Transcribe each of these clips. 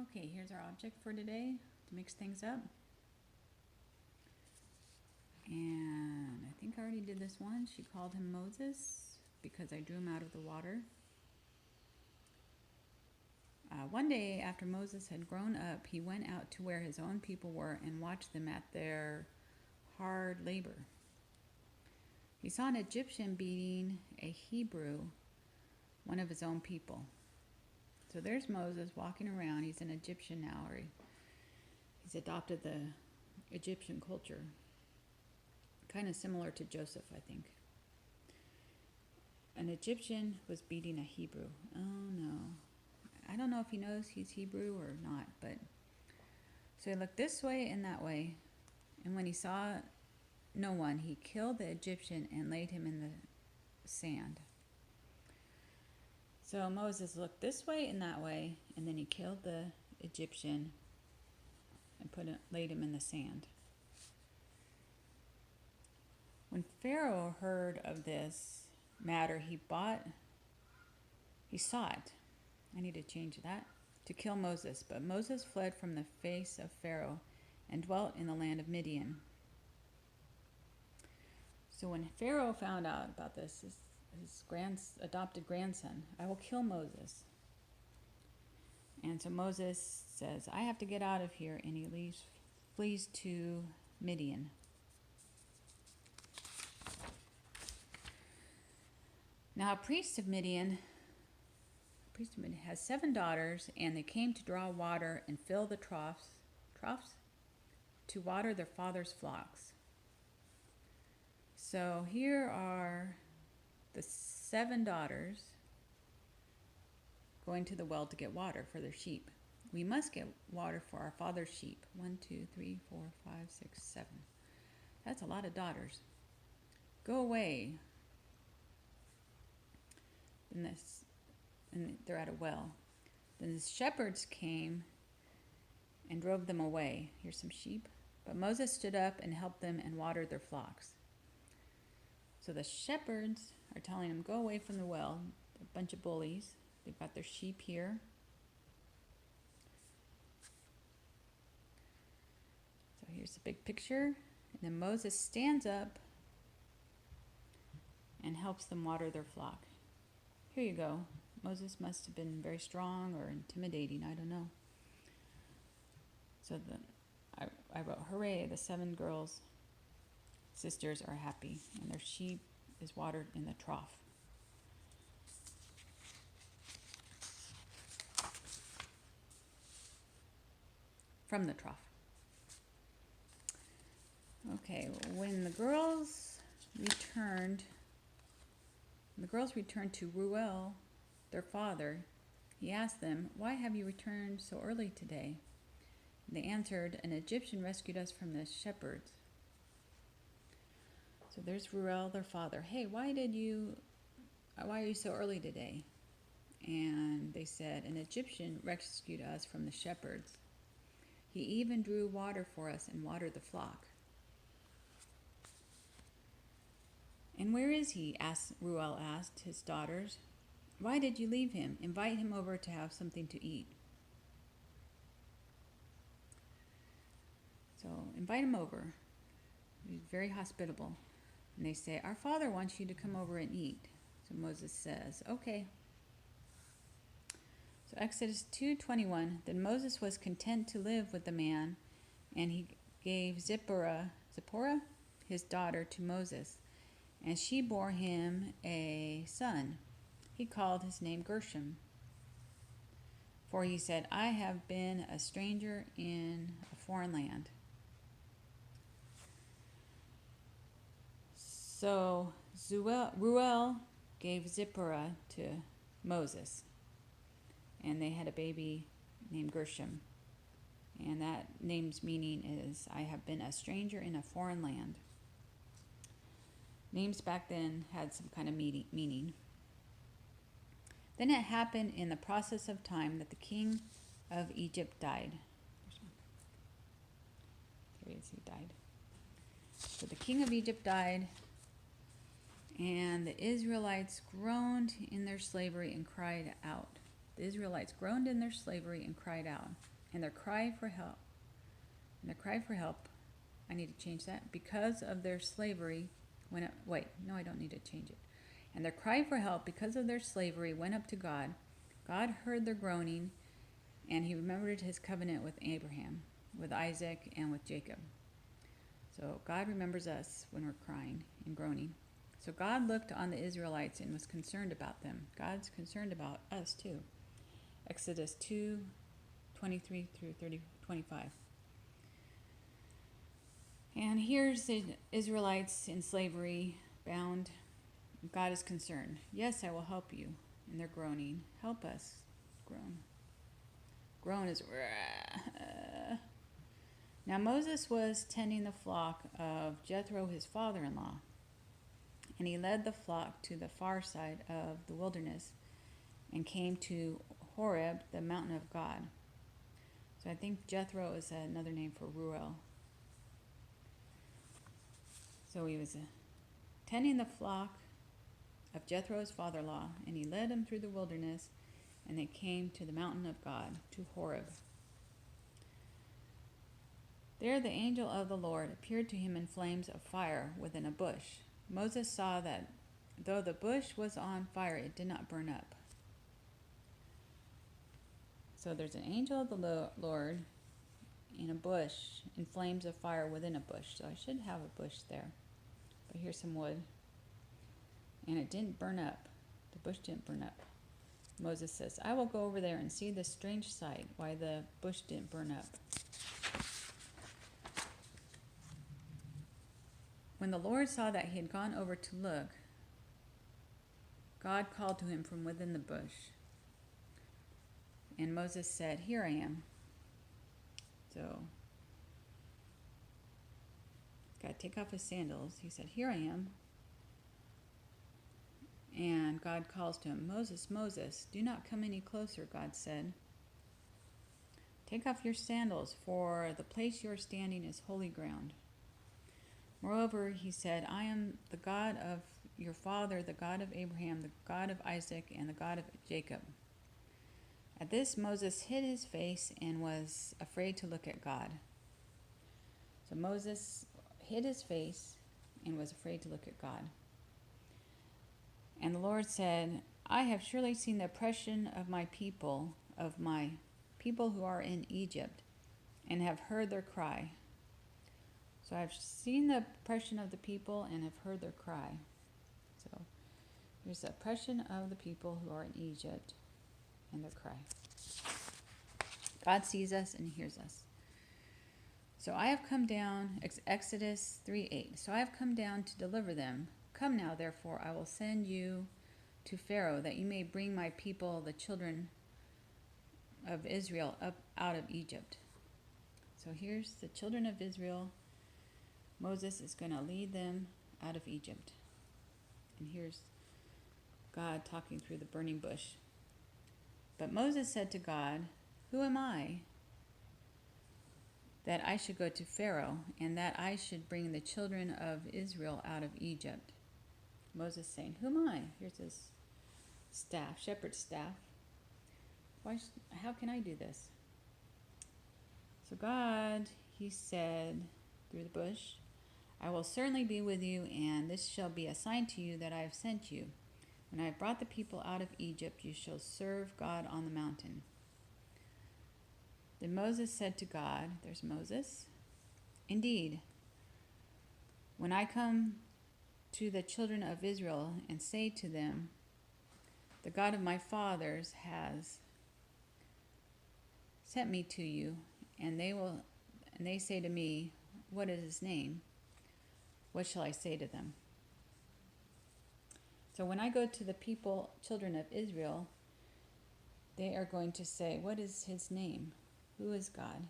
Okay, here's our object for today to mix things up. And I think I already did this one. She called him Moses because I drew him out of the water. One day after Moses had grown up, he went out to where his own people were and watched them at their hard labor. He saw an Egyptian beating a Hebrew, one of his own people. So there's Moses walking around. He's an Egyptian now, or he's adopted the Egyptian culture. Kind of similar to Joseph, I think. An Egyptian was beating a Hebrew. Oh no. I don't know if he knows he's Hebrew or not, but so he looked this way and that way, and when he saw no one, he killed the Egyptian and laid him in the sand. So Moses looked this way and that way, and then he killed the Egyptian and laid him in the sand. When Pharaoh heard of this matter, he sought, I need to change that, to kill Moses. But Moses fled from the face of Pharaoh and dwelt in the land of Midian. So when Pharaoh found out about this, his adopted grandson, I will kill Moses. And so Moses says, I have to get out of here, and he flees to Midian. Now a priest of Midian has 7 daughters, and they came to draw water and fill the troughs to water their father's flocks. So here are the 7 daughters going to the well to get water for their sheep. We must get water for our father's sheep. 1, 2, 3, 4, 5, 6, 7. That's a lot of daughters. Go away. And they're at a well. Then the shepherds came and drove them away. Here's some sheep. But Moses stood up and helped them and watered their flocks. So the shepherds are telling them, go away from the well. They're a bunch of bullies. They've got their sheep here. So here's the big picture. And then Moses stands up and helps them water their flock. Here you go. Moses must have been very strong or intimidating. I don't know. So I wrote, hooray, the 7 girls, sisters are happy, and their sheep is watered in the trough. From the trough. Okay, when the girls returned to Reuel, their father, he asked them, why have you returned so early today? And they answered, an Egyptian rescued us from the shepherds. So there's Reuel, their father. Hey, why are you so early today? And they said, an Egyptian rescued us from the shepherds. He even drew water for us and watered the flock. And where is he? Reuel asked his daughters. Why did you leave him? Invite him over to have something to eat. So invite him over. He's very hospitable. And they say, our father wants you to come over and eat. So Moses says, okay. So Exodus 2:21, then Moses was content to live with the man, and he gave Zipporah, his daughter, to Moses, and she bore him a son. He called his name Gershom, for he said, I have been a stranger in a foreign land. So Reuel gave Zipporah to Moses, and they had a baby named Gershom. And that name's meaning is, I have been a stranger in a foreign land. Names back then had some kind of meaning. Then it happened in the process of time that the king of Egypt died. There he is, he died. So the king of Egypt died, and the Israelites groaned in their slavery and cried out. The Israelites groaned in their slavery and cried out. And their cry for help, I need to change that, because of their slavery went up, I don't need to change it. And their cry for help because of their slavery went up to God. God heard their groaning, and he remembered his covenant with Abraham, with Isaac, and with Jacob. So God remembers us when we're crying and groaning. So God looked on the Israelites and was concerned about them. God's concerned about us too. Exodus 2:23 through 25. And here's the Israelites in slavery, bound. God is concerned. Yes, I will help you. And they're groaning. Help us. Groan. Groan is... Now Moses was tending the flock of Jethro, his father-in-law. And he led the flock to the far side of the wilderness and came to Horeb, the mountain of God. So I think Jethro is another name for Ruel. So he was tending the flock of Jethro's father-in-law, and he led them through the wilderness, and they came to the mountain of God, to Horeb. There the angel of the Lord appeared to him in flames of fire within a bush. Moses saw that though the bush was on fire, it did not burn up. So there's an angel of the Lord in a bush, in flames of fire within a bush. So I should have a bush there. But here's some wood. And it didn't burn up. The bush didn't burn up. Moses says, I will go over there and see this strange sight, why the bush didn't burn up. When the Lord saw that he had gone over to look, God called to him from within the bush. And Moses said, Here I am. So, he's got to take off his sandals. He said, Here I am. And God calls to him, Moses, Moses, do not come any closer, God said. Take off your sandals, for the place you are standing is holy ground. Moreover, he said, I am the God of your father, the God of Abraham, the God of Isaac, and the God of Jacob. At this, Moses hid his face and was afraid to look at God. So Moses hid his face and was afraid to look at God. And the Lord said, I have surely seen the oppression of my people who are in Egypt, and have heard their cry. So I've seen the oppression of the people and have heard their cry. So here's the oppression of the people who are in Egypt and their cry. God sees us and hears us. So I have come down, Exodus 3:8. So I have come down to deliver them. Come now, therefore, I will send you to Pharaoh, that you may bring my people, the children of Israel, up out of Egypt. So here's the children of Israel. Moses is going to lead them out of Egypt. And here's God talking through the burning bush. But Moses said to God, Who am I, that I should go to Pharaoh, and that I should bring the children of Israel out of Egypt? Moses saying, Who am I? Here's his staff, shepherd's staff. How can I do this? So God, he said through the bush, I will certainly be with you, and this shall be a sign to you that I have sent you. When I have brought the people out of Egypt, you shall serve God on the mountain. Then Moses said to God, there's Moses, Indeed, when I come to the children of Israel and say to them, the God of my fathers has sent me to you, and they say to me, What is his name? What shall I say to them? So when I go to the people, children of Israel, they are going to say, What is his name? Who is God?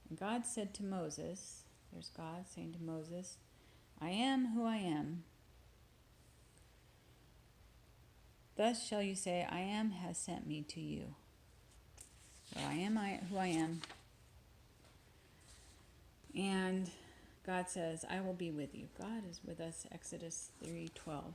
And God said to Moses, there's God saying to Moses, I am who I am. Thus shall you say, I am has sent me to you. So I am who I am. And God says, I will be with you. God is with us, Exodus 3:12.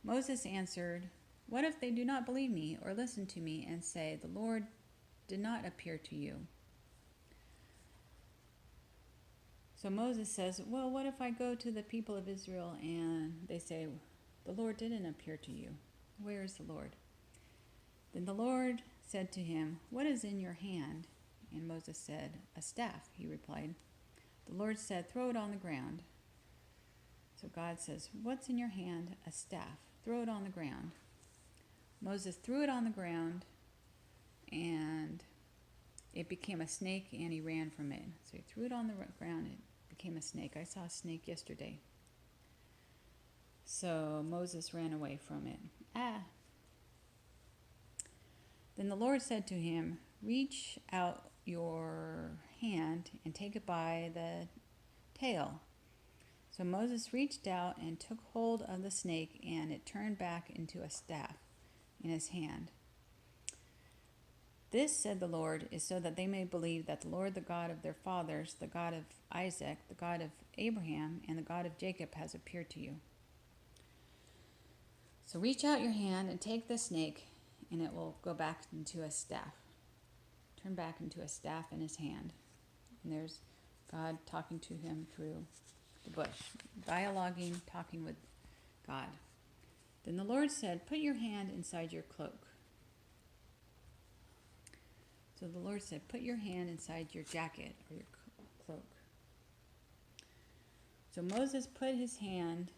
Moses answered, What if they do not believe me or listen to me and say, 'The Lord did not appear to you'?" So Moses says, "Well, what if I go to the people of Israel and they say, 'The Lord didn't appear to you'? Where is the Lord?" Then the Lord said to him, "What is in your hand?" And Moses said, "A staff," he replied. The Lord said, "Throw it on the ground." So God says, "What's in your hand?" "A staff. Throw it on the ground." Moses threw it on the ground, and it became a snake, and he ran from it. So he threw it on the ground, it became a snake. I saw a snake yesterday. So Moses ran away from it. Then the Lord said to him, "Reach out your hand and take it by the tail." So Moses reached out and took hold of the snake, and it turned back into a staff in his hand. "This," said the Lord, "is so that they may believe that the Lord, the God of their fathers, the God of Isaac, the God of Abraham, and the God of Jacob, has appeared to you." So reach out your hand and take the snake, and it will go back into a staff. Turn back into a staff in his hand. And there's God talking to him through the bush, dialoguing, talking with God. Then the Lord said, "Put your hand inside your cloak." So the Lord said, "Put your hand inside your jacket or your cloak." So Moses put his hand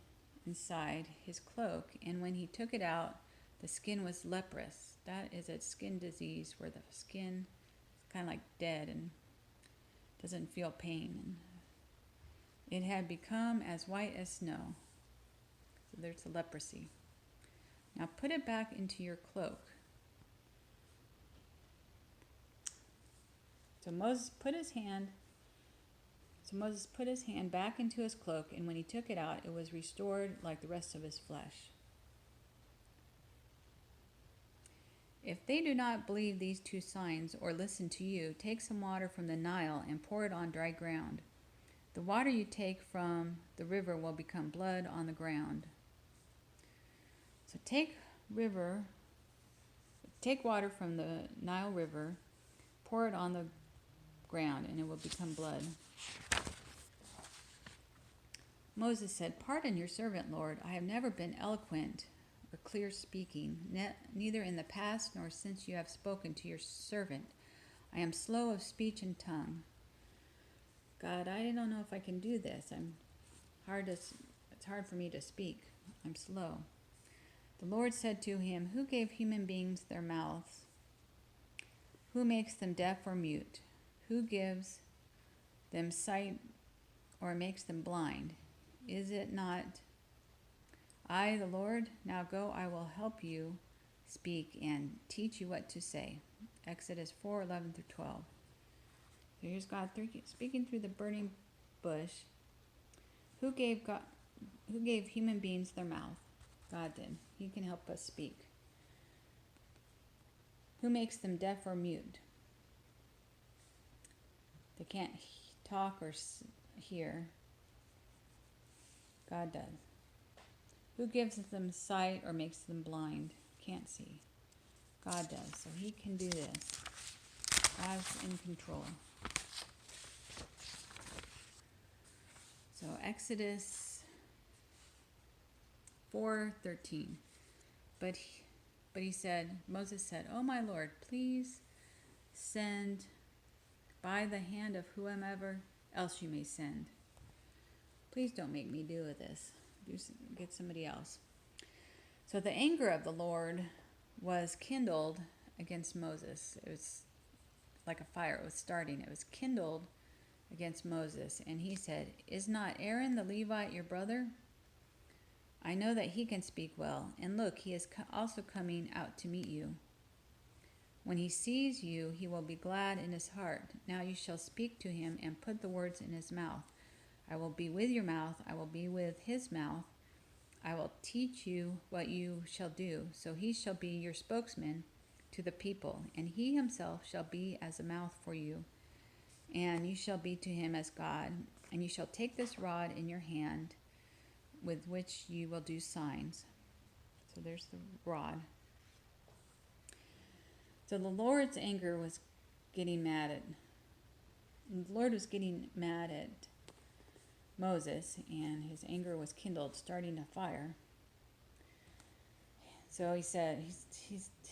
inside his cloak, and when he took it out, the skin was leprous. That is a skin disease where the skin is kind of like dead and doesn't feel pain. And it had become as white as snow. So there's the leprosy. Now put it back into your cloak. So Moses put his hand back into his cloak, and when he took it out, it was restored like the rest of his flesh. "If they do not believe these two signs or listen to you, take some water from the Nile and pour it on dry ground. The water you take from the river will become blood on the ground." So take water from the Nile River, pour it on the ground, and it will become blood. Moses said, "Pardon your servant, Lord. I have never been eloquent or clear speaking, neither in the past nor since you have spoken to your servant. I am slow of speech and tongue." God, I don't know if I can do this. It's hard for me to speak. I'm slow. The Lord said to him, "Who gave human beings their mouths? Who makes them deaf or mute? Who gives them sight or makes them blind? Is it not I, the Lord? Now go, I will help you speak and teach you what to say." Exodus 4:11-12. So here's God speaking through the burning bush. Who gave human beings their mouth? God did. He can help us speak. Who makes them deaf or mute? They can't talk or hear. God does. Who gives them sight or makes them blind? Can't see. God does. So he can do this. God's in control. So Exodus 4:13. But Moses said, "Oh my Lord, please send by the hand of whomever else you may send. Please don't make me do this. Get somebody else." So the anger of the Lord was kindled against Moses. It was like a fire. It was starting. It was kindled against Moses. And he said, "Is not Aaron the Levite your brother? I know that he can speak well. And look, he is also coming out to meet you. When he sees you, he will be glad in his heart. Now you shall speak to him and put the words in his mouth. I will be with your mouth. I will be with his mouth. I will teach you what you shall do. So he shall be your spokesman to the people, and he himself shall be as a mouth for you. And you shall be to him as God. And you shall take this rod in your hand with which you will do signs." So there's the rod. So the Lord's anger was getting mad at, the Lord was getting mad at Moses, and his anger was kindled, starting a fire. So he said,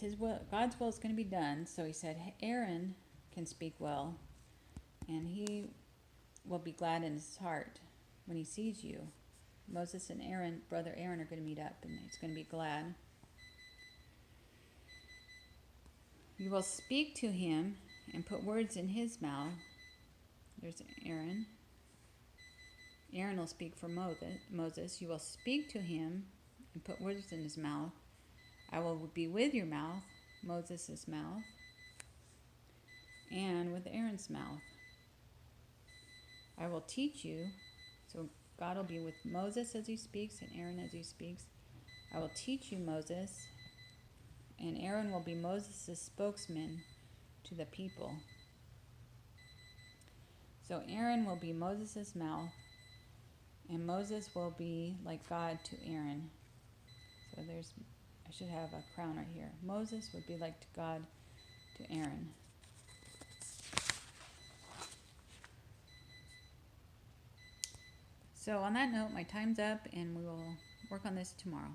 his will, God's will is going to be done. So he said, Aaron can speak well, and he will be glad in his heart when he sees you. Moses and Aaron, brother Aaron, are going to meet up, and he's going to be glad. You will speak to him and put words in his mouth. There's Aaron. Aaron will speak for Moses. You will speak to him and put words in his mouth. I will be with your mouth, Moses' mouth, and with Aaron's mouth. I will teach you. So God will be with Moses as he speaks and Aaron as he speaks. I will teach you, Moses, and Aaron will be Moses' spokesman to the people. So Aaron will be Moses' mouth, and Moses will be like God to Aaron. So I should have a crown right here. Moses would be like God to Aaron. So on that note, my time's up, and we will work on this tomorrow.